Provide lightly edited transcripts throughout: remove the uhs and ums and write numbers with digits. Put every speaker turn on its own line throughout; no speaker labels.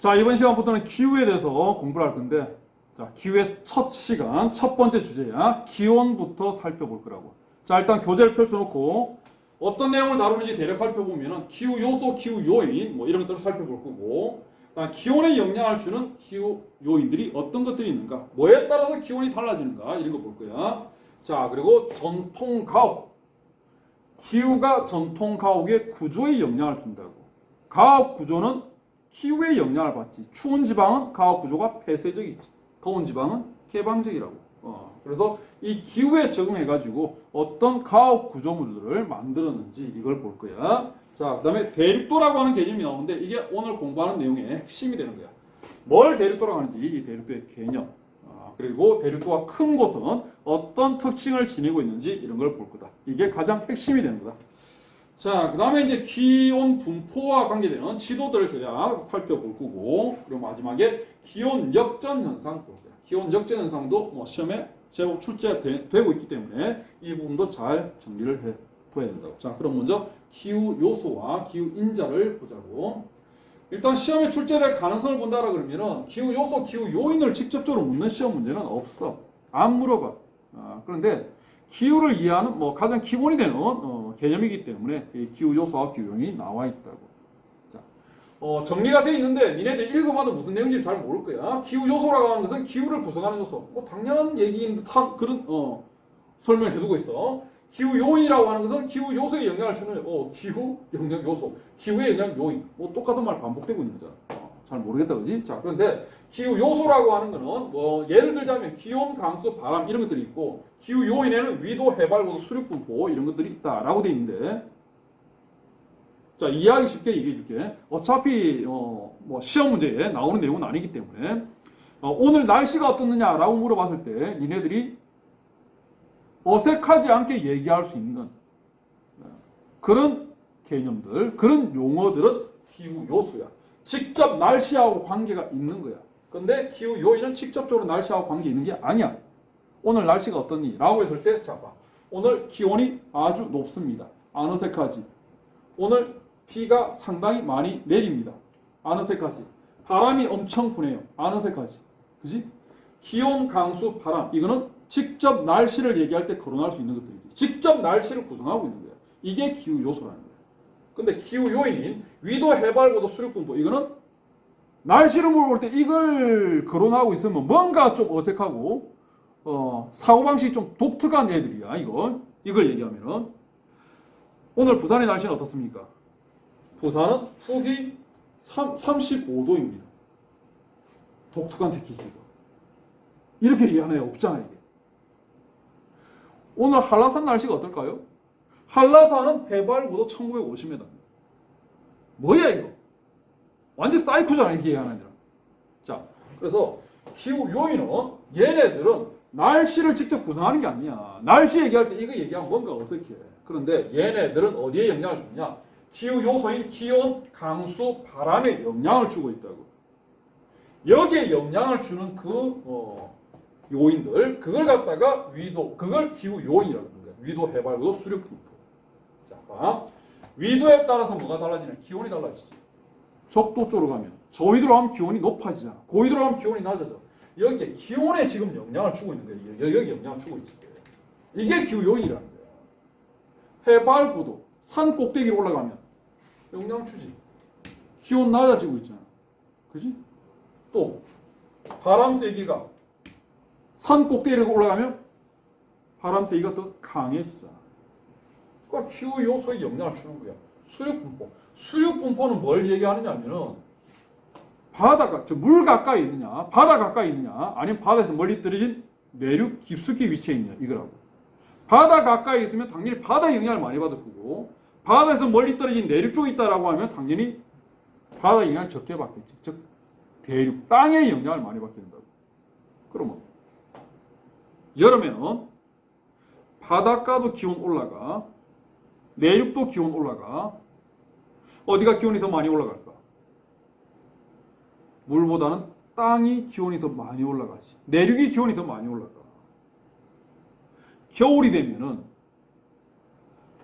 자, 이번 시간부터는 기후에 대해서 공부를 할 건데, 자, 기후의 첫 시간, 첫 번째 주제야. 기온부터 살펴볼 거라고. 자, 일단 교재를 펼쳐놓고 어떤 내용을 다루는지 대략 살펴보면은 기후 요소, 기후 요인 뭐 이런 것들을 살펴볼 거고, 기온에 영향을 주는 기후 요인들이 어떤 것들이 있는가, 뭐에 따라서 기온이 달라지는가 이런 거 볼 거야. 자, 그리고 전통 가옥. 기후가 전통 가옥의 구조에 영향을 준다고. 가옥 구조는 기후에 영향을 받지. 추운 지방은 가옥 구조가 폐쇄적이지. 더운 지방은 개방적이라고. 그래서 이 기후에 적응해가지고 어떤 가옥 구조물들을 만들었는지 이걸 볼 거야. 자, 그 다음에 대륙도라고 하는 개념이 나오는데 이게 오늘 공부하는 내용의 핵심이 되는 거야. 뭘 대륙도라고 하는지, 이 대륙도의 개념. 그리고 대륙도가 큰 곳은 어떤 특징을 지니고 있는지 이런 걸 볼 거다. 이게 가장 핵심이 되는 거다. 자, 그 다음에 이제 기온 분포와 관계되는 지도들을 대략 살펴볼 거고, 그리고 마지막에 기온 역전 현상 볼 거야. 기온 역전 현상도 뭐 시험에 제법 출제되고 있기 때문에 이 부분도 잘 정리를 해둬야 된다고. 자, 그럼 먼저 기후 요소와 기후 인자를 보자고. 일단 시험에 출제될 가능성을 본다라 그러면은 기후 요소, 기후 요인을 직접적으로 묻는 시험 문제는 없어. 안 물어봐. 그런데 기후를 이해하는 뭐 가장 기본이 되는 개념이기 때문에 이 기후 요소와 기후 요인이 나와 있다고. 자, 정리가 되어 있는데 니네들 읽어봐도 무슨 내용인지 잘 모를 거야. 기후 요소라고 하는 것은 기후를 구성하는 요소. 뭐 당연한 얘기인 듯한 그런 설명을 해두고 있어. 기후 요인이라고 하는 것은 기후 요소에 영향을 주는 기후 영향 요소, 기후에 영향 요인. 뭐 똑같은 말 반복되고 있는 거잖아. 잘 모르겠다, 그지? 자, 그런데 기후 요소라고 하는 거는 뭐 예를 들자면 기온, 강수, 바람 이런 것들이 있고, 기후 요인에는 위도, 해발, 고도, 수륙 분포 이런 것들이 있다라고 돼 있는데, 자, 이해하기 쉽게 얘기해 줄게. 어차피 뭐 시험 문제에 나오는 내용은 아니기 때문에 오늘 날씨가 어떻느냐라고 물어봤을 때 니네들이 어색하지 않게 얘기할 수 있는 그런 개념들, 그런 용어들은 기후 요소야. 직접 날씨하고 관계가 있는 거야. 근데 기후 요인은 직접적으로 날씨하고 관계 있는 게 아니야. 오늘 날씨가 어떠니? 라고 했을 때, 자, 봐. 오늘 기온이 아주 높습니다. 안 어색하지? 오늘 비가 상당히 많이 내립니다. 안 어색하지? 바람이 엄청 부네요. 안 어색하지? 그지? 기온, 강수, 바람. 이거는 직접 날씨를 얘기할 때 거론할 수 있는 것들이지. 직접 날씨를 구성하고 있는 거야. 이게 기후 요소라는 거야. 근데 기후 요인인 위도, 해발, 고도, 수륙 분포, 이거는 날씨를 물어볼 때 이걸 거론하고 있으면 뭔가 좀 어색하고 사고방식이 좀 독특한 애들이야. 이걸 얘기하면은 오늘 부산의 날씨는 어떻습니까? 부산은 훅이 35도입니다. 독특한 새끼지 이거. 이렇게 얘기하는 애 없잖아 이게. 오늘 한라산 날씨가 어떨까요? 한라산은 해발 고도 1950m. 뭐야 이거? 완전 사이코잖아 이렇게 얘기하는 애들은. 자, 그래서 기후 요인은 얘네들은 날씨를 직접 구성하는 게 아니야. 날씨 얘기할 때 이거 얘기하면 뭔가 어색해. 그런데 얘네들은 어디에 영향을 주느냐? 기후 요소인 기온, 강수, 바람에 영향을 주고 있다고. 여기에 영향을 주는 그 요인들, 그걸 갖다가 위도, 그걸 기후 요인이라고 하는 거야. 위도, 해발, 고도, 수륙 분포. 자, 봐. 위도에 따라서 뭐가 달라지냐? 기온이 달라지지. 적도 쪽으로 가면, 저위도로 가면 기온이 높아지잖아. 고위도로 가면 기온이 낮아져. 여기에 기온에 지금 영향을 주고 있는 거야. 여기 영향을 주고 있지. 이게 기후 요인이라는 거야. 해발, 고도, 산 꼭대기로 올라가면 영향 주지. 기온 낮아지고 있잖아. 그지? 또 바람 세기가 산 꼭대기로 올라가면 바람 세기가 더 강해지잖아. 그러니까 기후 요소에 영향을 주는 거야. 수륙 분포. 수륙 분포는 뭘 얘기하느냐면은 바다가 물 가까이 있느냐, 바다 가까이 있느냐, 아니면 바다에서 멀리 떨어진 내륙 깊숙이 위치해 있느냐 이거라고. 바다 가까이 있으면 당연히 바다의 영향을 많이 받을 거고, 바다에서 멀리 떨어진 내륙 쪽에 있다라고 하면 당연히 바다의 영향을 적게 받겠지. 즉 대륙, 땅의 영향을 많이 받게 된다고. 그러면 여름에는 바닷가도 기온 올라가, 내륙도 기온 올라가. 어디가 기온이 더 많이 올라갈까? 물보다는 땅이 기온이 더 많이 올라가지. 내륙이 기온이 더 많이 올라가. 겨울이 되면은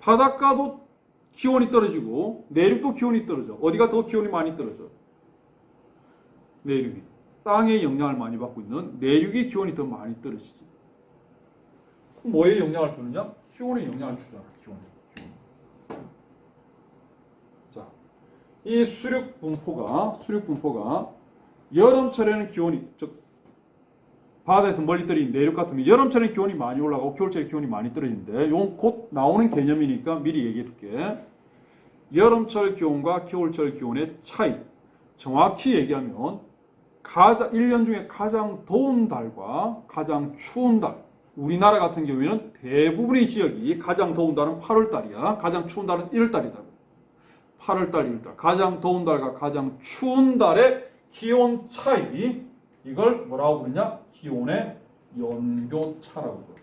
바닷가도 기온이 떨어지고 내륙도 기온이 떨어져. 어디가 더 기온이 많이 떨어져? 내륙이. 땅의 영향을 많이 받고 있는 내륙의 기온이 더 많이 떨어지지. 그럼 뭐에 영향을 주느냐? 기온에 영향을 주잖아. 기온에. 자, 이 수륙 분포가 여름철에는 기온이 즉 바다에서 멀리 떨어진 내륙 같으면 여름철에 기온이 많이 올라가고 겨울철에 기온이 많이 떨어지는데 이건 곧 나오는 개념이니까 미리 얘기해 줄게. 여름철 기온과 겨울철 기온의 차이. 정확히 얘기하면 1년 중에 가장 더운 달과 가장 추운 달. 우리나라 같은 경우에는 대부분의 지역이 가장 더운 달은 8월 달이야. 가장 추운 달은 1월 달이다. 8월 달, 1월 달. 가장 더운 달과 가장 추운 달의 기온 차이. 이걸 뭐라고 부르냐? 기온의 연교차라고 부르.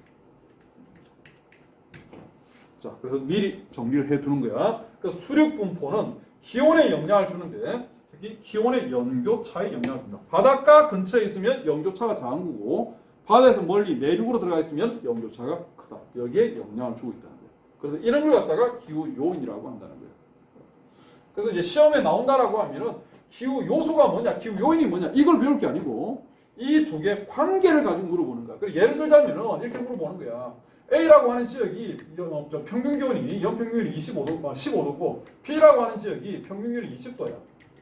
자, 그래서 미리 정리를 해 두는 거야. 그래서 수륙 분포는 기온에 영향을 주는데 특히 기온의 연교차에 영향을 준다. 바닷가 근처에 있으면 연교차가 작은 거고 바다에서 멀리 내륙으로 들어가 있으면 연교차가 크다. 여기에 영향을 주고 있다는 거예요. 그래서 이런 걸 갖다가 기후 요인이라고 한다는 거예요. 그래서 이제 시험에 나온다라고 하면은 기후 요소가 뭐냐, 기후 요인이 뭐냐 이걸 배울 게 아니고 이 두 개의 관계를 가지고 물어보는 거야. 그래서 예를 들자면은 이렇게 물어보는 거야. A라고 하는 지역이 평균 기온이 연평균 기온이 15도고 B라고 하는 지역이 평균 기온이 20도야.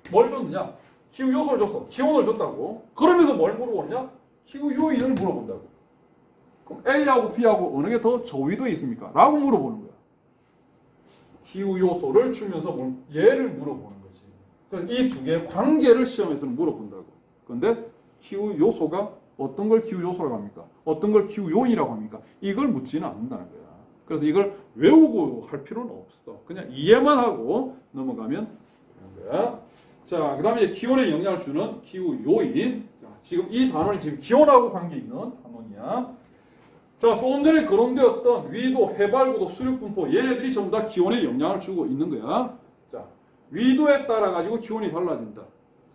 뭘 줬느냐? 기후 요소를 줬어. 기온을 줬다고. 그러면서 뭘 물어보느냐? 기후 요인을 물어본다고. 그럼 A하고 B하고 어느 게 더 저위도에 있습니까? 라고 물어보는 거야. 기후 요소를 주면서 얘를 물어보는 거지. 그래서 이 두 개의 관계를 시험에서는 물어본다고. 그런데 기후 요소가 어떤 걸 기후 요소라고 합니까? 어떤 걸 기후 요인이라고 합니까? 이걸 묻지는 않는다는 거야. 그래서 이걸 외우고 할 필요는 없어. 그냥 이해만 하고 넘어가면 되는 거야. 자, 그 다음에 기온에 영향을 주는 기후 요인. 자, 지금 이 단원이 지금 기온하고 관계 있는 단원이야. 자, 조금 전에 거론되었던 위도, 해발고도, 수륙분포 얘네들이 전부 다 기온에 영향을 주고 있는 거야. 자, 위도에 따라 가지고 기온이 달라진다.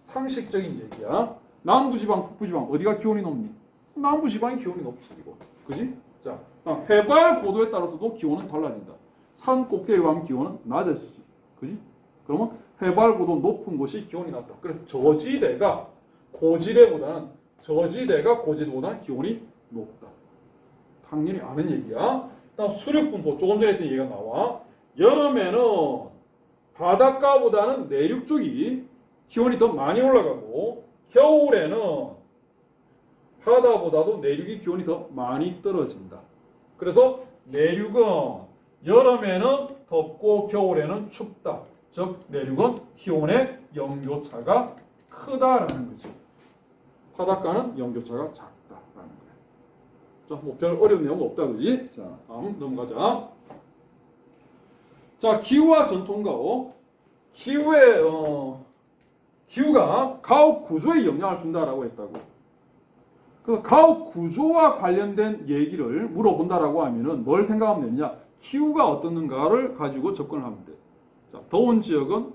상식적인 얘기야. 남부지방, 북부지방 어디가 기온이 높니? 남부지방이 기온이 높지 이거. 그지? 자, 해발 고도에 따라서도 기온은 달라진다. 산 꼭대기로 가면 기온은 낮아지지. 그지? 그러면 해발 고도 높은 곳이 기온이 낮다. 그래서 저지대가 고지대보다는 기온이 높다. 당연히 아는 얘기야. 다음 수륙분포 조금 전에 했던 얘기가 나와. 여름에는 바닷가보다는 내륙 쪽이 기온이 더 많이 올라가고 겨울에는 바다보다도 내륙이 기온이 더 많이 떨어진다. 그래서 내륙은 여름에는 덥고 겨울에는 춥다. 즉 내륙은 기온의 연교차가 크다라는 거죠. 바닷가는 연교차가 작다라는 거예요. 자, 뭐 별 어려운 내용 없다, 그지? 자, 다음 넘어가자. 자, 기후와 전통가오. 기후가 가옥 구조에 영향을 준다라고 했다고. 그래서 가옥 구조와 관련된 얘기를 물어본다라고 하면은 뭘 생각하면 되느냐? 기후가 어떻는가를 가지고 접근을 하면 돼. 자, 더운 지역은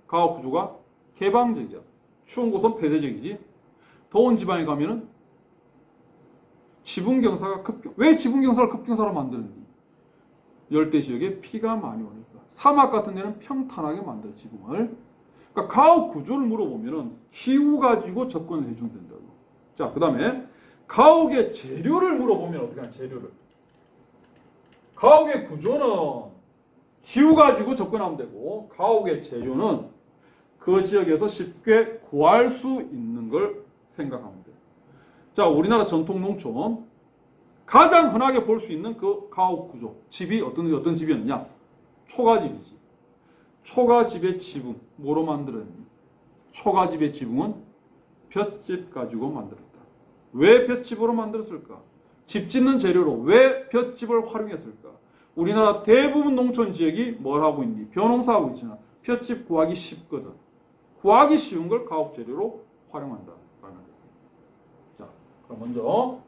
가옥 구조가 개방적이야. 추운 곳은 폐쇄적이지. 더운 지방에 가면은 지붕경사가 왜 지붕경사를 급경사로 만드는지? 열대 지역에 비가 많이 오니까. 사막 같은 데는 평탄하게 만들어 지붕을. 그러니까 가옥 구조를 물어보면은 기후 가지고 접근을 해주면 된다고. 자, 그 다음에 가옥의 재료를 물어보면 어떻게 하냐? 재료를. 가옥의 구조는 기후 가지고 접근하면 되고 가옥의 재료는 그 지역에서 쉽게 구할 수 있는 걸 생각하면 돼. 자, 우리나라 전통 농촌 가장 흔하게 볼 수 있는 그 가옥 구조. 집이 어떤 집이었느냐? 초가집이지. 초가집의 지붕 뭐로 만들었니? 초가집의 지붕은 볏짚 가지고 만들었다. 왜 볏짚으로 만들었을까? 집 짓는 재료로 왜 볏짚을 활용했을까? 우리나라 대부분 농촌 지역이 뭘 하고 있니? 벼농사하고 있잖아. 볏짚 구하기 쉽거든. 구하기 쉬운 걸 가옥 재료로 활용한다. 자, 그럼 먼저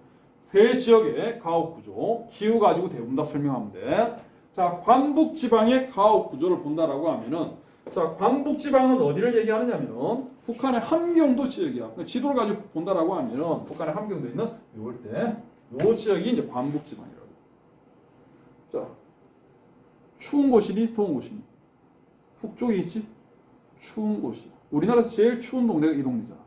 세 지역의 가옥 구조, 기후 가지고 대부분 다 설명하면 돼. 자, 광북지방의 가옥 구조를 본다라고 하면은, 자, 광북지방은 어디를 얘기하느냐면은 북한의 함경도 지역이야. 지도를 가지고 본다라고 하면은 북한의 함경도 있는 요럴 때, 요 지역이 이제 광북지방이라고. 자, 추운 곳이니 더운 곳이니? 북쪽에 있지? 추운 곳이. 우리나라에서 제일 추운 동네가 이 동네잖아.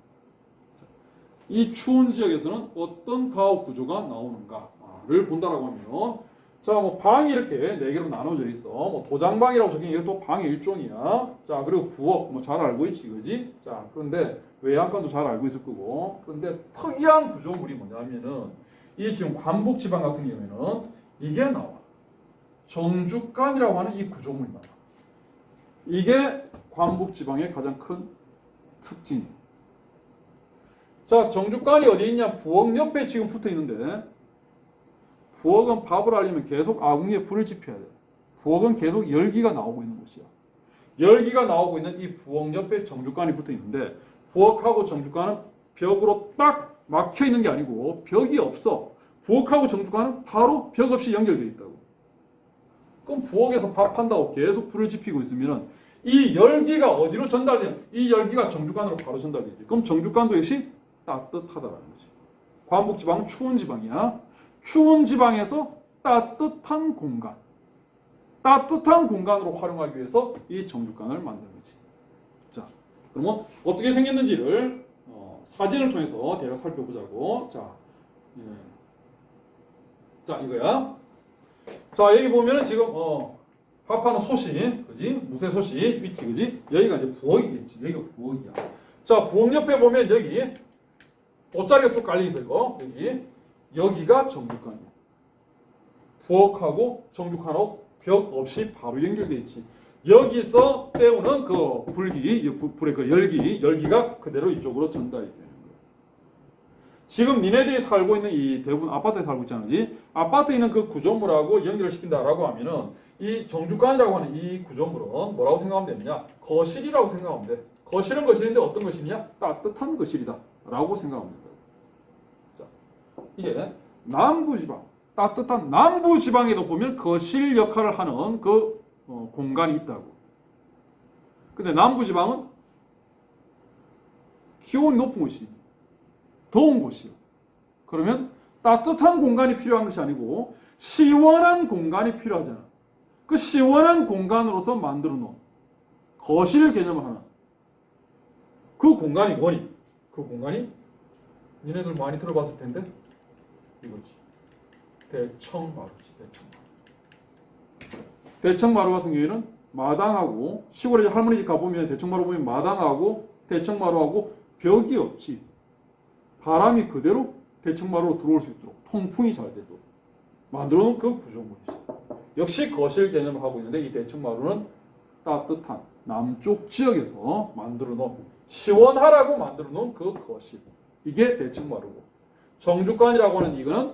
이 추운 지역에서는 어떤 가옥 구조가 나오는가를 본다라고 하면, 자, 뭐 방이 이렇게 네 개로 나눠져 있어. 뭐 도장방이라고 적힌 이게 또 방의 일종이야. 자, 그리고 부엌 뭐 잘 알고 있지, 그지? 자, 그런데 외양간도 잘 알고 있을 거고. 그런데 특이한 구조물이 뭐냐면은 이 지금 관북지방 같은 경우에는 이게 나와. 정주간이라고 하는 이 구조물이 나와. 이게 관북지방의 가장 큰 특징이에요. 자, 정주간이 어디 있냐? 부엌 옆에 지금 붙어 있는데, 부엌은 밥을 알리면 계속 아궁이에 불을 지펴야 돼. 부엌은 계속 열기가 나오고 있는 곳이야. 열기가 나오고 있는 이 부엌 옆에 정주간이 붙어 있는데, 부엌하고 정주간은 벽으로 딱 막혀 있는 게 아니고 벽이 없어. 부엌하고 정주간은 바로 벽 없이 연결되어 있다고. 그럼 부엌에서 밥 한다고 계속 불을 지피고 있으면 이 열기가 어디로 전달되냐? 이 열기가 정주간으로 바로 전달되지. 그럼 정주간도 역시 따뜻하다라는 거지. 관북지방은 추운 지방이야. 추운 지방에서 따뜻한 공간, 따뜻한 공간으로 활용하기 위해서 이 정주간을 만든 거지. 자, 그러면 어떻게 생겼는지를 사진을 통해서 대략 살펴보자고. 자, 자 이거야. 자, 여기 보면은 지금 밥하는 솥이, 그지? 무쇠 솥이 위치, 그지? 여기가 이제 부엌이겠지. 여기가 부엌이야. 자, 부엌 옆에 보면 여기 돗자리가 쭉 깔려 있어 이거. 여기가 정주간이야. 부엌하고 정주간하고 벽 없이 바로 연결돼 있지. 여기서 때우는 그 불의 그 열기가 그대로 이쪽으로 전달이 되는 거야. 지금 니네들이 살고 있는 이 대부분 아파트에 살고 있잖아, 그지? 아파트에 있는 그 구조물하고 연결을 시킨다라고 하면은 이 정주간이라고 하는 이 구조물은 뭐라고 생각하면 되느냐? 거실이라고 생각하면 돼. 거실은 거실인데 어떤 거실이냐? 따뜻한 거실이다라고 생각하면 된다. 자, 이게 남부지방, 따뜻한 남부지방에도 보면 거실 역할을 하는 그 공간이 있다고. 근데 남부지방은 기온이 높은 곳이 더운 곳이요. 그러면 따뜻한 공간이 필요한 것이 아니고 시원한 공간이 필요하잖아. 그 시원한 공간으로서 만들어 놓은 거실 개념을 하나. 그 공간이 뭐니? 그 공간이 니네들 많이 들어봤을 텐데 이거지. 대청마루지. 대청마루 같은 경우에는 마당하고 시골에 할머니 집 가보면 대청마루 보면 마당하고 대청마루하고 벽이 없지. 바람이 그대로 대청마루로 들어올 수 있도록 통풍이 잘 되도록 만들어놓은 그 구조물이지. 역시 거실 개념을 하고 있는데 이 대청마루는 따뜻한 남쪽 지역에서 만들어놓은 시원하라고 만들어놓은 그 거실. 이게 대청마루고 정주간이라고 하는 이거는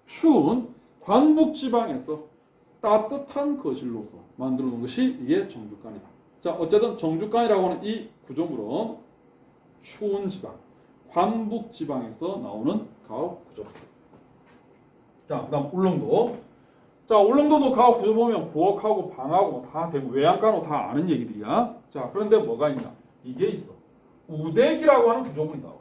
추운 관북지방에서 따뜻한 거실로서 만들어 놓은 것이 이게 정주간이다. 자, 어쨌든 정주간이라고 하는 이 구조물은 추운 지방, 관북지방에서 나오는 가옥 구조. 자, 그다음 울릉도. 자, 울릉도도 가옥 구조 보면 부엌하고 방하고 다 대부분 외양간으로 다 아는 얘기들이야. 자, 그런데 뭐가 있냐? 이게 있어. 우대기라고 하는 구조물이 나와.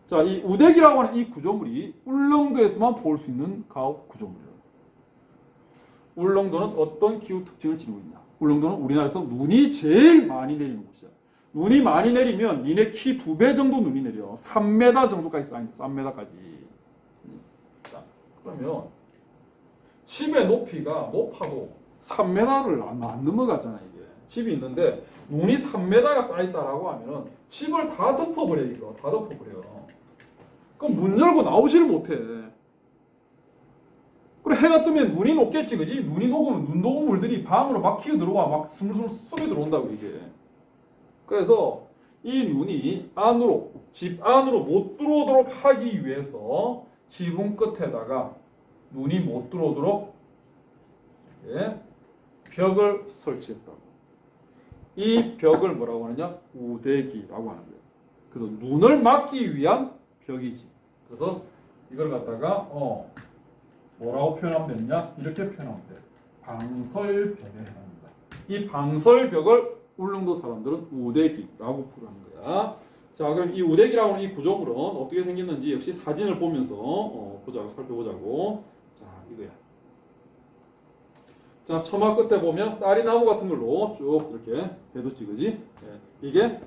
자, 이 우대기라고 하는 이 구조물이 울릉도에서만 볼 수 있는 가옥 구조물이에요. 울릉도는 어떤 기후 특징을 지니고 있냐? 울릉도는 우리나라에서 눈이 제일 많이 내리는 곳이야. 눈이 많이 내리면 니네 키 2배 정도 눈이 내려. 3m 정도까지 쌓인다. 3m까지. 자, 그러면 집의 높이가 높아도 3m를 안 넘어갔잖아, 이게. 집이 있는데 눈이 3m가 쌓였다라고 하면은 집을 다 덮어버려, 이거. 다 덮어버려. 그럼 문 열고 나오지를 못해. 그래, 해가 뜨면 눈이 녹겠지, 그지? 눈이 녹으면 눈 녹은 물들이 방으로 막 기어 들어와. 막 스물스물 쏘게 들어온다고, 이게. 그래서 이 눈이 안으로, 집 안으로 못 들어오도록 하기 위해서 지붕 끝에다가 눈이 못 들어오도록 이렇게 벽을 설치했다고. 이 벽을 뭐라고 하느냐? 우대기라고 하는 거예요. 그래서 눈을 막기 위한 벽이지. 그래서 이걸 갖다가 뭐라고 표현하면 되느냐? 이렇게 표현하면 돼. 방설벽에 해당합니다. 이 방설벽을 울릉도 사람들은 우대기라고 부르는 거야. 자, 그럼 이 우대기라고 하는 이 구조물은 어떻게 생겼는지 역시 사진을 보면서 살펴보자고. 자, 이거야. 자, 처마 끝에 보면 쌀이나무 같은 걸로 쭉 이렇게 배도 찍으지. 예, 이게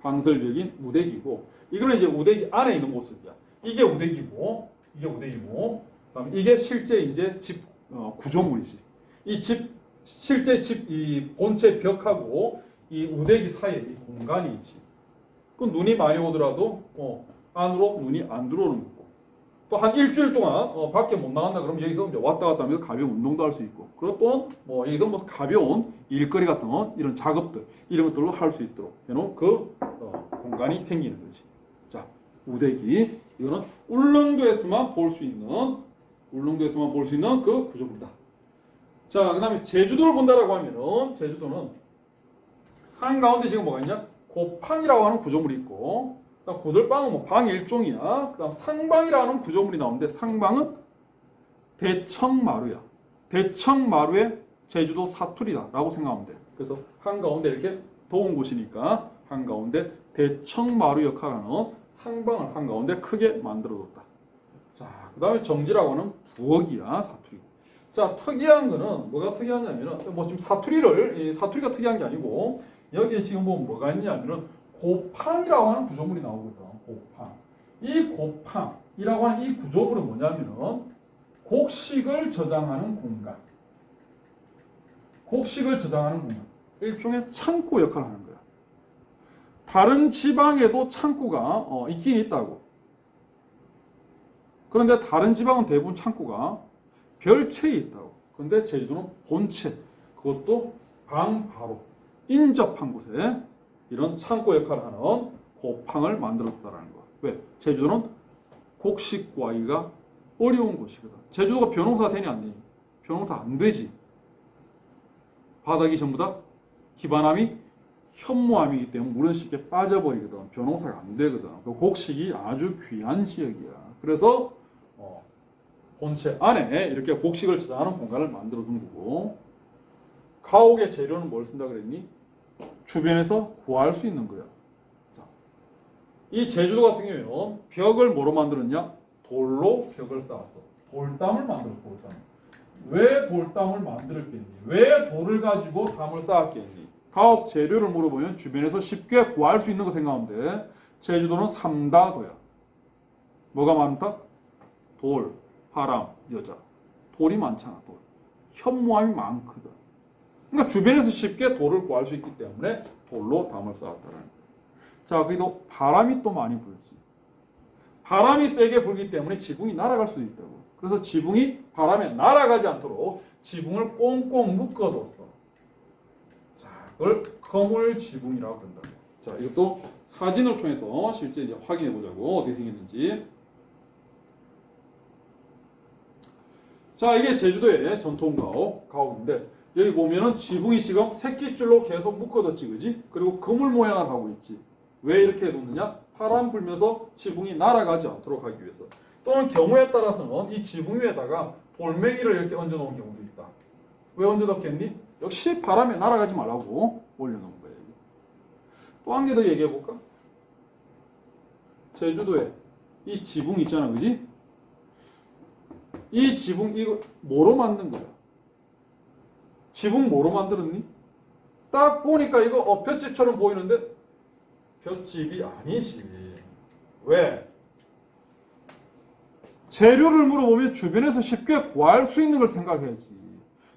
방설벽인 우대기고 이거는 이제 우대기 안에 있는 모습이야. 이게 우대기고 이게 우대기고 그다음에 이게 실제 이제 집 구조물이지. 이 집 실제 집 이 본체 벽하고 이 우대기 사이에 이 공간이 있지. 그 눈이 많이 오더라도 안으로 눈이 안 들어오는 거고 또 한 일주일 동안 밖에 못 나간다 그러면 여기서 이제 왔다 갔다 하면서 가벼운 운동도 할 수 있고 그리고 또 뭐 여기서 뭐 가벼운 일거리 같은 이런 작업들 이런 것들로 할 수 있도록 해놓은 그 공간이 생기는 거지. 자, 우대기 이거는 울릉도에서만 볼 수 있는 그 구조물이다. 자, 그다음에 제주도를 본다라고 하면은 제주도는 한가운데 지금 뭐가 있냐? 고팡이라고 하는 구조물이 있고 그다음 고들방은 뭐 방 일종이야. 그다음 상방이라는 구조물이 나오는데 상방은 대청마루야. 대청마루의 제주도 사투리다라고 생각하면 돼. 그래서 한가운데 이렇게 더운 곳이니까 한가운데 대청마루 역할하는 상방을 한가운데 크게 만들어뒀다. 자, 그다음에 정지라고 하는 부엌이야 사투리고. 자, 특이한 거는 뭐가 특이하냐면은 뭐 지금 사투리가 특이한 게 아니고 여기에 지금 뭐가 있냐면은 고팡이라고 하는 구조물이 나오거든. 고팡. 이 고팡이라고 하는 이 구조물은 뭐냐면은 곡식을 저장하는 공간. 곡식을 저장하는 공간. 일종의 창고 역할을 하는 거야. 다른 지방에도 창고가 있긴 있다고. 그런데 다른 지방은 대부분 창고가 별채에 있다고. 그런데 제주도는 본체. 그것도 방 바로 인접한 곳에 이런 창고 역할을 하는 고팡을 만들었다라는 거야. 왜? 제주도는 곡식 구하기가 어려운 곳이거든. 제주도가 벼농사가 되냐 안 되니? 벼농사 안 되지. 바닥이 전부 다 기반암이 현무암이기 때문에 물은 쉽게 빠져버리거든. 벼농사가 안 되거든. 그 곡식이 아주 귀한 지역이야. 그래서 본체 안에 이렇게 곡식을 저장하는 공간을 만들어 둔 거고 가옥의 재료는 뭘 쓴다 그랬니? 주변에서 구할 수 있는 거야. 자, 이 제주도 같은 경우에는 벽을 뭐로 만들었냐? 돌로 벽을 쌓았어. 돌담을 만들었어. 돌담. 왜 돌담을 만들었겠니? 왜 돌을 가지고 담을 쌓았겠니? 가옥 재료를 물어보면 주변에서 쉽게 구할 수 있는 거 생각하면 돼. 제주도는 삼다도야. 뭐가 많다? 돌, 바람, 여자. 돌이 많잖아. 돌. 현무암이 많거든. 그러니까 주변에서 쉽게 돌을 구할 수 있기 때문에 돌로 담을 쌓았다는 거예요. 자, 그래도 바람이 또 많이 불지. 바람이 세게 불기 때문에 지붕이 날아갈 수도 있다고. 그래서 지붕이 바람에 날아가지 않도록 지붕을 꽁꽁 묶어뒀어. 자, 그걸 거물 지붕이라고 한다고. 자, 이것도 사진을 통해서 실제 이제 확인해 보자고 어떻게 생겼는지. 자, 이게 제주도의 전통 가옥인데 여기 보면은 지붕이 지금 새끼줄로 계속 묶어뒀지, 그지? 그리고 그물 모양을 하고 있지. 왜 이렇게 놓느냐? 바람 불면서 지붕이 날아가지 않도록 하기 위해서. 또는 경우에 따라서는 이 지붕 위에다가 돌멩이를 이렇게 얹어 놓은 경우도 있다. 왜 얹어 놓겠니? 역시 바람에 날아가지 말라고 올려놓은 거예요. 또 한 개 더 얘기해 볼까? 제주도에 이 지붕 있잖아, 그지? 이 지붕 이거 뭐로 만든 거야? 지붕 뭐로 만들었니? 딱 보니까 이거 볏집처럼 보이는데 볏집이 아니지. 왜? 재료를 물어보면 주변에서 쉽게 구할 수 있는 걸 생각해야지.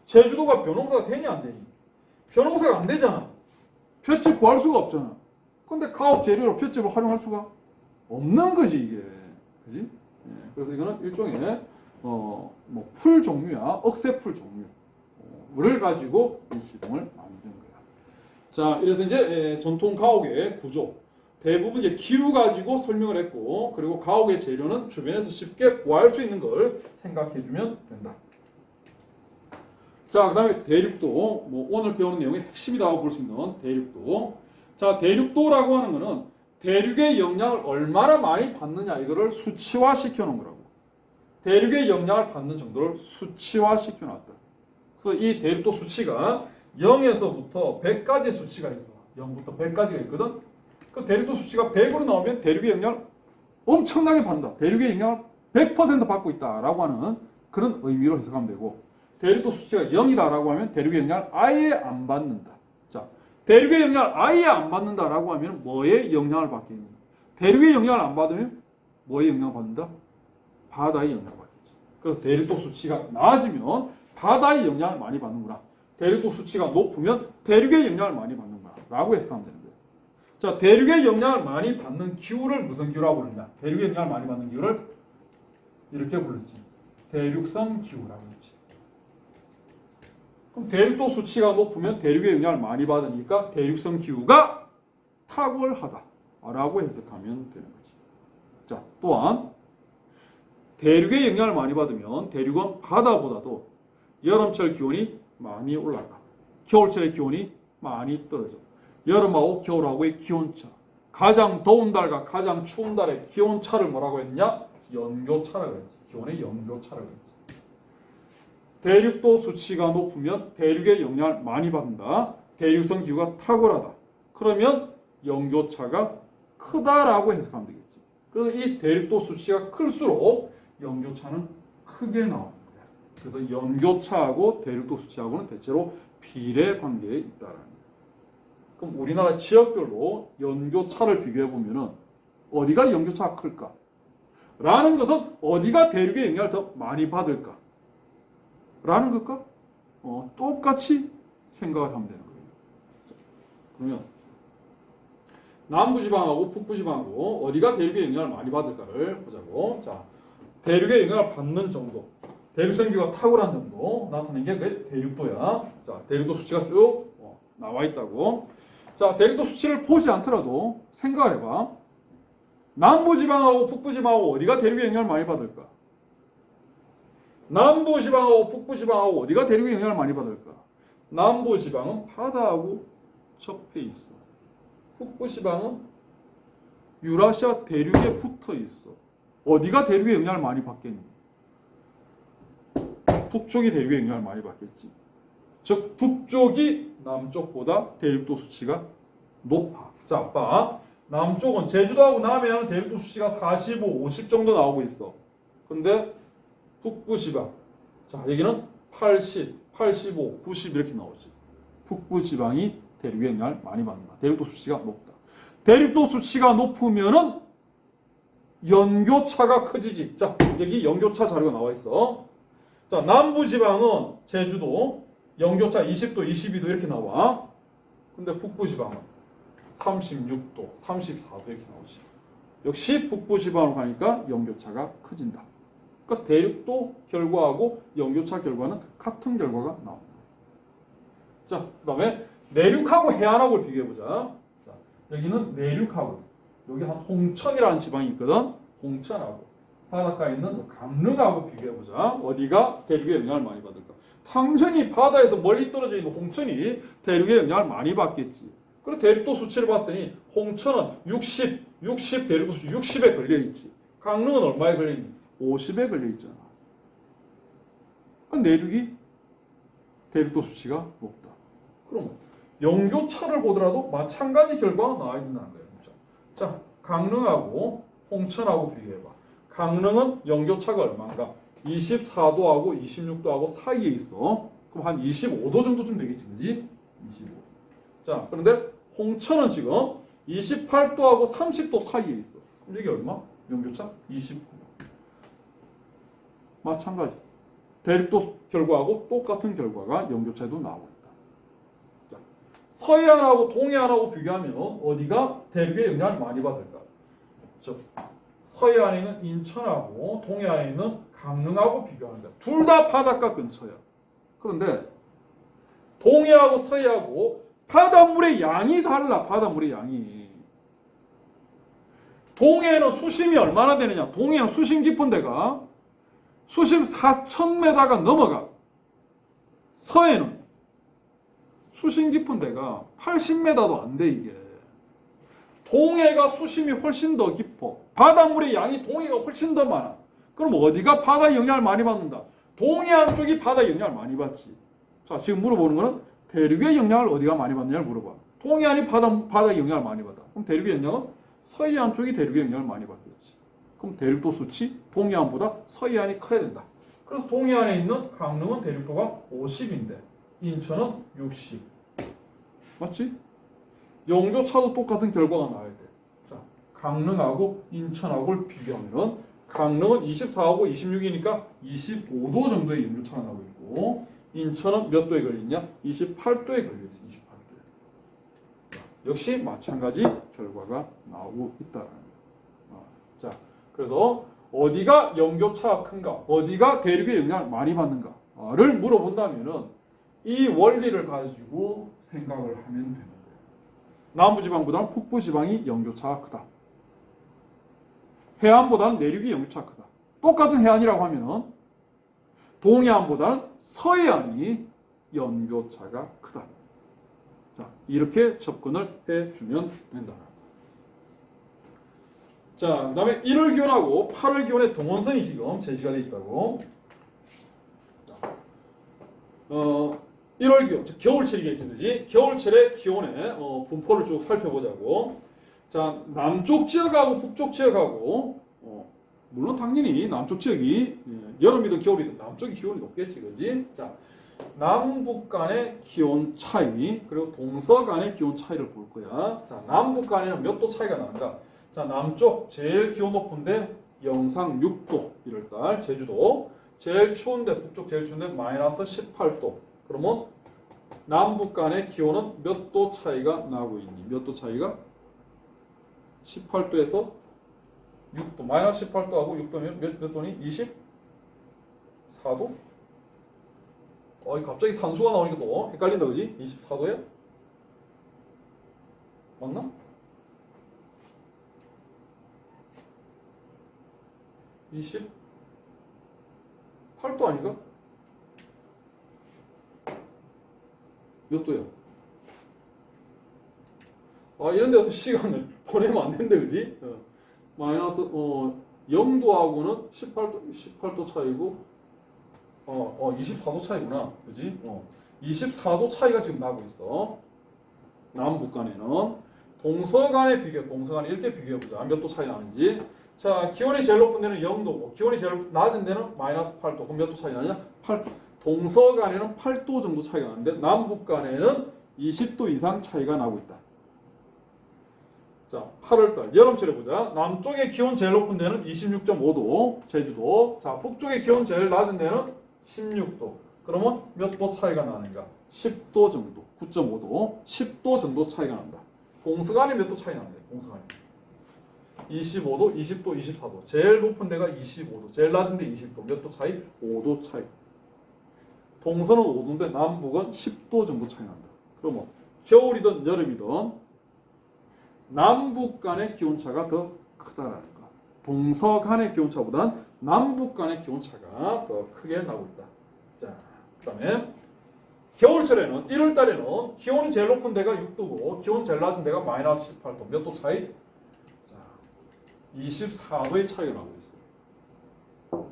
제주도가 벼농사가 되냐 안 되니? 벼농사가 안 되잖아. 볏집 구할 수가 없잖아. 근데 가옥 재료로 볏집을 활용할 수가 없는 거지 이게. 그지? 예, 그래서 이거는 일종의 풀 종류야. 억새풀 종류를 가지고 이 지붕을 만든 거야. 자, 이래서 이제 전통 가옥의 구조 대부분 이제 기후 가지고 설명을 했고, 그리고 가옥의 재료는 주변에서 쉽게 구할 수 있는 걸 생각해주면 된다. 자, 그다음에 대륙도 뭐 오늘 배우는 내용의 핵심이라고 볼 수 있는 대륙도. 자, 대륙도라고 하는 거는 대륙의 영향을 얼마나 많이 받느냐 이거를 수치화시켜 놓은 거라고. 대륙의 영향을 받는 정도를 수치화시켜 놨다. 그래서 이 대륙도 수치가 0에서부터 100까지 수치가 있어. 0부터 100까지가 있거든. 그 대륙도 수치가 100으로 나오면 대륙의 영향을 엄청나게 받는다. 대륙의 영향을 100% 받고 있다라고 하는 그런 의미로 해석하면 되고, 대륙도 수치가 0이다라고 하면 대륙의 영향을 아예 안 받는다. 자, 대륙의 영향을 아예 안 받는다라고 하면 뭐에 영향을 받게 됩니까? 대륙의 영향을 안 받으면 뭐에 영향을 받는다? 바다의 영향을 받겠지. 그래서 대륙도 수치가 낮으면 바다의 영향을 많이 받는구나. 대륙도 수치가 높으면 대륙의 영향을 많이 받는구나. 라고 해석하면 되는 거예요. 자, 대륙의 영향을 많이 받는 기후를 무슨 기후라고 부르냐? 대륙의 영향을 많이 받는 기후를 이렇게 불렀지. 대륙성 기후라고 했지. 그럼 대륙도 수치가 높으면 대륙의 영향을 많이 받으니까 대륙성 기후가 탁월하다라고 해석하면 되는 거지. 자, 또한 대륙의 영향을 많이 받으면 대륙은 바다보다도 여름철 기온이 많이 올라가. 겨울철의 기온이 많이 떨어져. 여름하고 겨울하고의 기온차. 가장 더운 달과 가장 추운 달의 기온차를 뭐라고 했냐? 연교차라고 했지. 기온의 연교차라고 했지. 대륙도 수치가 높으면 대륙의 영향을 많이 받는다. 대륙성 기후가 탁월하다. 그러면 연교차가 크다라고 해석하면 되겠지. 그래서 이 대륙도 수치가 클수록 연교차는 크게 나오는 거야. 그래서 연교차하고 대륙도 수치하고는 대체로 비례 관계에 있다라는 거야. 그럼 우리나라 지역별로 연교차를 비교해 보면은 어디가 연교차가 클까? 라는 것은 어디가 대륙의 영향을 더 많이 받을까? 라는 것과 똑같이 생각을 하면 되는 거예요. 그러면 남부지방하고 북부지방하고 어디가 대륙의 영향을 많이 받을까를 보자고. 자, 대륙의 영향을 받는 정도, 대륙성 기후가 탁월한 정도 나타내는 게 그게 대륙도야. 자, 대륙도 수치가 쭉 나와 있다고. 자, 대륙도 수치를 보지 않더라도 생각을 해봐. 남부지방하고 북부지방하고 어디가 대륙의 영향을 많이 받을까? 남부지방하고 북부지방하고 어디가 대륙의 영향을 많이 받을까? 남부지방은 바다하고 접해 있어. 북부지방은 유라시아 대륙에 붙어 있어. 어디가 대륙의 영향을 많이 받겠니? 북쪽이 대륙의 영향을 많이 받겠지. 즉 북쪽이 남쪽보다 대륙도 수치가 높아. 자, 봐. 남쪽은 제주도하고 남해안은 대륙도 수치가 45, 50 정도 나오고 있어. 근데 북부지방, 자 여기는 80, 85, 90 이렇게 나오지. 북부지방이 대륙의 영향을 많이 받는다. 대륙도 수치가 높다. 대륙도 수치가 높으면은 연교차가 커지지. 자, 여기 연교차 자료가 나와 있어. 자, 남부지방은 제주도 연교차 20도, 22도 이렇게 나와. 근데 북부지방은 36도, 34도 이렇게 나오지. 역시 북부지방으로 가니까 연교차가 커진다. 그러니까 대륙도 결과하고 연교차 결과는 같은 결과가 나옵니다. 자, 그 다음에 내륙하고 해안하고를 비교해보자. 자, 여기는 내륙하고, 여기 한 홍천이라는 지방이 있거든. 홍천하고 바닷가에 있는 강릉하고 비교해보자. 어디가 대륙의 영향을 많이 받을까? 당연히 바다에서 멀리 떨어져 있는 홍천이 대륙의 영향을 많이 받겠지. 그리고 대륙도 수치를 봤더니 홍천은 60 대륙도 수치 60에 걸려있지. 강릉은 얼마에 걸려있니? 50에 걸려있잖아. 그러니까 내륙이 대륙도 수치가 높다. 그럼 연교차를 보더라도 마찬가지 결과가 나와 있다는 거예요. 자, 강릉하고 홍천하고 비교해봐. 강릉은 연교차가 얼마인가? 24도하고 26도하고 사이에 있어. 그럼 한 25도 정도쯤 되겠지, 그지? 25. 자, 그런데 홍천은 지금 28도하고 30도 사이에 있어. 그럼 이게 얼마? 연교차 29. 마찬가지. 대륙도 결과하고 똑같은 결과가 연교차에도 나오고 있다. 자, 서해안하고 동해안하고 비교하면 어디가 대륙의 영향을 많이 받을까? 즉, 서해안에 있는 인천하고 동해안에 있는 강릉하고 비교합니다. 둘 다 바닷가 근처야. 그런데 동해하고 서해하고 바닷물의 양이 달라. 바닷물의 양이. 동해에는 수심이 얼마나 되느냐? 동해는 수심 깊은 데가 수심 4,000m가 넘어가. 서해는 수심 깊은 데가 80m도 안 돼, 이게. 동해가 수심이 훨씬 더 깊어. 바닷물의 양이 동해가 훨씬 더 많아. 그럼 어디가 바다의 영향을 많이 받는다? 동해안 쪽이 바다의 영향을 많이 받지. 자, 지금 물어보는 거는 대륙의 영향을 어디가 많이 받느냐를 물어봐. 동해안이 바다의 영향을 많이 받아. 그럼 대륙의 영향은 서해안 쪽이 대륙의 영향을 많이 받겠지. 그럼 대륙도 수치 동해안보다 서해안이 커야 된다. 그래서 동해안에 있는 강릉은 대륙도가 50인데 인천은 60. 맞지? 영조차도 똑같은 결과가 나와야 돼. 자, 강릉하고 인천하고를 비교하면은 강릉은 24하고 26이니까 25도 정도의 영조차가 나오고 있고 인천은 몇 도에 걸리냐? 28도에 걸려있어. 28도에. 역시 마찬가지 결과가 나오고 있다라는 거야. 자, 그래서 어디가 영교차가 큰가? 어디가 대륙의 영향을 많이 받는가를 물어본다면은 이 원리를 가지고 생각을 하면 되는 거예요. 남부지방보다는 북부지방이 영교차가 크다. 해안보다는 내륙이 영교차가 크다. 똑같은 해안이라고 하면은 동해안보다는 서해안이 연교차가 크다. 자, 이렇게 접근을 해주면 된다. 자, 그 다음에 1월 기온하고 8월 기온의 동원선이 지금 제시가 되어 있다고. 1월 기온, 즉 겨울철이겠지. 겨울철의 기온의 분포를 쭉 살펴보자고. 자, 남쪽 지역하고 북쪽 지역하고 물론 당연히 남쪽 지역이 여름이든 겨울이든 남쪽이 기온이 높겠지, 그지? 자, 남북 간의 기온 차이 그리고 동서 간의 기온 차이를 볼 거야. 자, 남북 간에는 몇 도 차이가 나는가? 자, 남쪽 제일 기온 높은데 영상 6도 1월달 제주도. 제일 추운데 북쪽 제일 추운데 마이너스 18도. 그러면 남북 간의 기온은 몇 도 차이가 나고 있니? 몇 도 차이가? 18도에서 6도. 마이너스 18도하고 6도면 몇 도니? 24도? 갑자기 산수가 나오니까 또 헷갈린다, 그지? 24도야? 맞나? 28도 아닌가? 몇 도야? 이런 데서 시간을 보내면 안 된대, 그지? 마이너스 0도하고는 18도 차이고 24도 차이구나. 그지? 24도 차이가 지금 나고 있어. 남북 간에는. 동서 간의 비교, 동서 간에 이렇게 비교해보자. 몇 도 차이 나는지. 자, 기온이 제일 높은 데는 0도고, 기온이 제일 낮은 데는 마이너스 8도. 그럼 몇 도 차이 나냐? 8도. 동서 간에는 8도 정도 차이가 나는데, 남북 간에는 20도 이상 차이가 나고 있다. 자, 8월달 여름철에 보자. 남쪽의 기온 제일 높은 데는 26.5도 제주도. 자, 북쪽의 기온 제일 낮은 데는 16도. 그러면 몇 도 차이가 나는가? 10도 정도. 9.5도. 10도 정도 차이가 난다. 동서간에 몇 도 차이 나는데? 동서간에 25도, 20도, 24도. 제일 높은 데가 25도. 제일 낮은 데 20도. 몇 도 차이? 5도 차이. 동서는 5도인데 남북은 10도 정도 차이 난다. 그러면 겨울이든 여름이든 남북 간의 기온차가 더 크다라는 거. 동서 간의 기온차보다는 남북 간의 기온차가 더 크게 나고 있다. 자, 그다음에 겨울철에는 1월 달에는 기온이 제일 높은 데가 6도고 기온 제일 낮은 데가 마이너스 18도. 몇 도 차이? 자, 24도의 차이가 나고 있어요.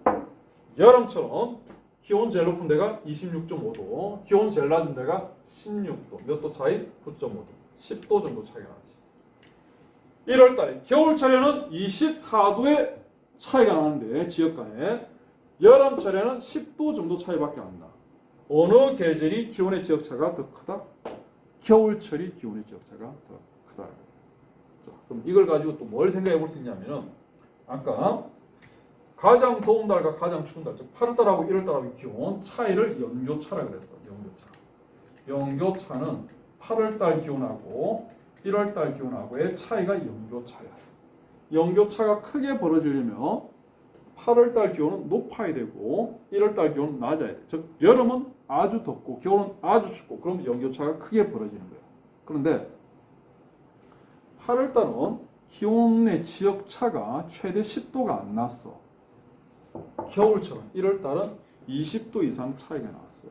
여름처럼 기온 제일 높은 데가 26.5도, 기온 제일 낮은 데가 16도. 몇 도 차이? 9.5도. 10도 정도 차이가 나지. 1월달에 겨울철에는 24도의 차이가 나는데 지역 간에 여름철에는 10도 정도 차이밖에 안 나. 어느 계절이 기온의 지역차가 더 크다? 겨울철이 기온의 지역차가 더 크다. 자, 그럼 이걸 가지고 또 뭘 생각해 볼 수 있냐면은 아까 가장 더운 달과 가장 추운 달, 즉 8월달하고 1월달하고 기온 차이를 연교차라 그랬어. 연교차. 연교차는 8월달 기온하고 1월달 기온하고의 차이가 연교차야. 연교차가 크게 벌어지려면 8월달 기온은 높아야 되고 1월달 기온은 낮아야 돼. 즉 여름은 아주 덥고 겨울은 아주 춥고 그럼 연교차가 크게 벌어지는 거야. 그런데 8월달은 기온의 지역차가 최대 10도가 안 났어. 겨울처럼 1월달은 20도 이상 차이가 났어.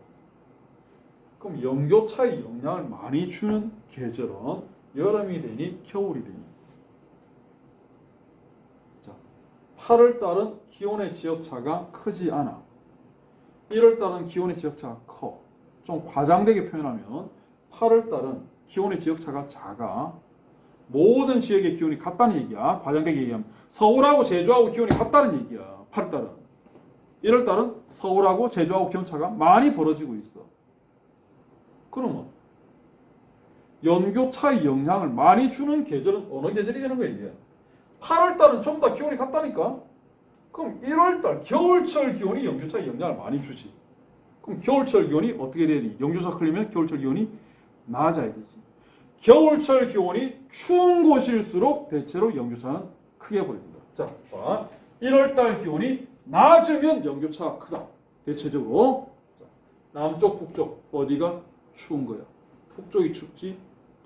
그럼 연교차의 영향을 많이 주는 계절은 여름이 되니 겨울이 되니. 자, 8월달은 기온의 지역차가 크지 않아. 1월달은 기온의 지역차가 커. 좀 과장되게 표현하면 8월달은 기온의 지역차가 작아. 모든 지역의 기온이 같다는 얘기야. 과장되게 얘기하면 서울하고 제주하고 기온이 같다는 얘기야. 8월달은. 1월달은 서울하고 제주하고 기온차가 많이 벌어지고 있어. 그러면 연교차의 영향을 많이 주는 계절은 어느 계절이 되는 거예요, 이게? 8월달은 전부 다 기온이 같다니까? 그럼 1월달, 겨울철 기온이 연교차의 영향을 많이 주지. 그럼 겨울철 기온이 어떻게 되니? 연교차 흘리면 겨울철 기온이 낮아야 되지. 겨울철 기온이 추운 곳일수록 대체로 연교차는 크게 보입니다. 자, 봐. 1월달 기온이 낮으면 연교차가 크다. 대체적으로. 자, 남쪽, 북쪽 어디가 추운 거야? 북쪽이 춥지,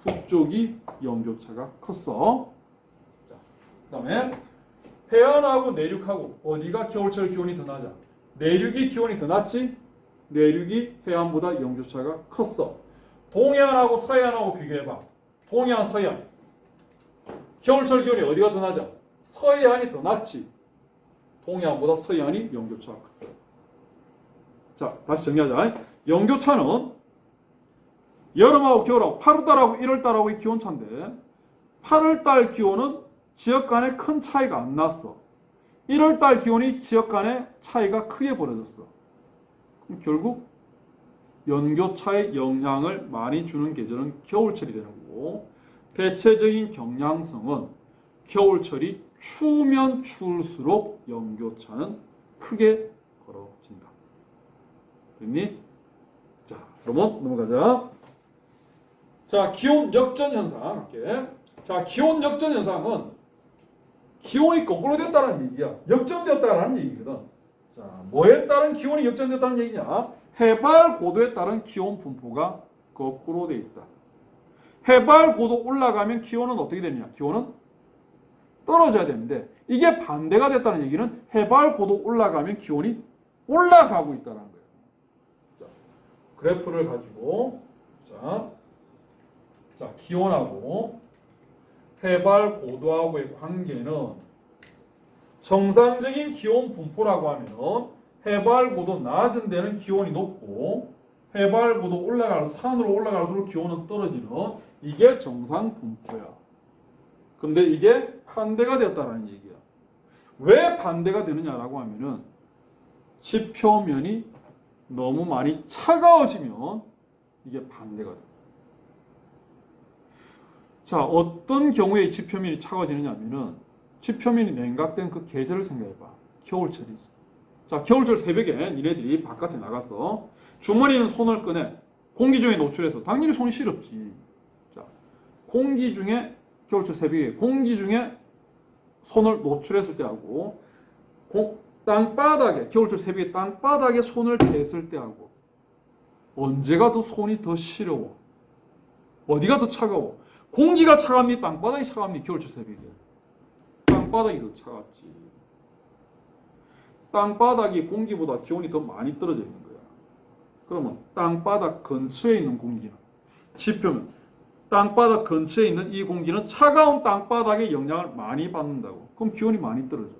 북쪽이 연교차가 컸어. 자, 그다음에 해안하고 내륙하고 어디가 겨울철 기온이 더 낮아? 내륙이 기온이 더 낮지? 내륙이 해안보다 연교차가 컸어. 동해안하고 서해안하고 비교해봐. 동해안, 서해안. 겨울철 기온이 어디가 더 낮아? 서해안이 더 낮지. 동해안보다 서해안이 연교차가 크다. 자, 다시 정리하자. 연교차는 여름하고 겨울하고 8월달하고 1월달하고의 기온차인데 8월달 기온은 지역 간에 큰 차이가 안 났어. 1월달 기온이 지역 간에 차이가 크게 벌어졌어. 그럼 결국 연교차의 영향을 많이 주는 계절은 겨울철이 되는 거고 대체적인 경향성은 겨울철이 추우면 추울수록 연교차는 크게 벌어진다. 됐니? 자, 그러면 넘어가자. 자, 기온 역전 현상 할게. 자, 기온 역전 현상은 기온이 거꾸로 됐다는 얘기야. 역전되었다는 얘기거든. 자, 뭐에 따른 기온이 역전됐다는 얘기냐? 해발 고도에 따른 기온 분포가 거꾸로 돼 있다. 해발 고도 올라가면 기온은 어떻게 되느냐? 기온은 떨어져야 되는데 이게 반대가 됐다는 얘기는 해발 고도 올라가면 기온이 올라가고 있다는 거예요. 자, 그래프를 가지고 자, 기온하고 해발 고도하고의 관계는 정상적인 기온 분포라고 하면 해발 고도 낮은 데는 기온이 높고 해발 고도 산으로 올라갈수록 기온은 떨어지는 이게 정상 분포야. 근데 이게 반대가 되었다는 얘기야. 왜 반대가 되느냐라고 하면은 지표면이 너무 많이 차가워지면 이게 반대가 돼. 자, 어떤 경우에 지표면이 차가워지느냐 하면은 지표면이 냉각된 그 계절을 생각해봐. 겨울철이지. 자, 겨울철 새벽에 니네들이 바깥에 나가서 주머니에 있는 손을 꺼내 공기 중에 노출해서 당연히 손이 시렵지. 자, 공기 중에 겨울철 새벽에 공기 중에 손을 노출했을 때하고 땅바닥에 겨울철 새벽에 땅바닥에 손을 댔을 때하고 언제가 더 손이 더 시려워? 어디가 더 차가워? 공기가 차갑니? 땅바닥이 차갑니? 겨울철 새벽에 땅바닥이 더 차갑지. 땅바닥이 공기보다 기온이 더 많이 떨어져 있는 거야. 그러면 땅바닥 근처에 있는 공기는 지표면 땅바닥 근처에 있는 이 공기는 차가운 땅바닥의 영향을 많이 받는다고. 그럼 기온이 많이 떨어져.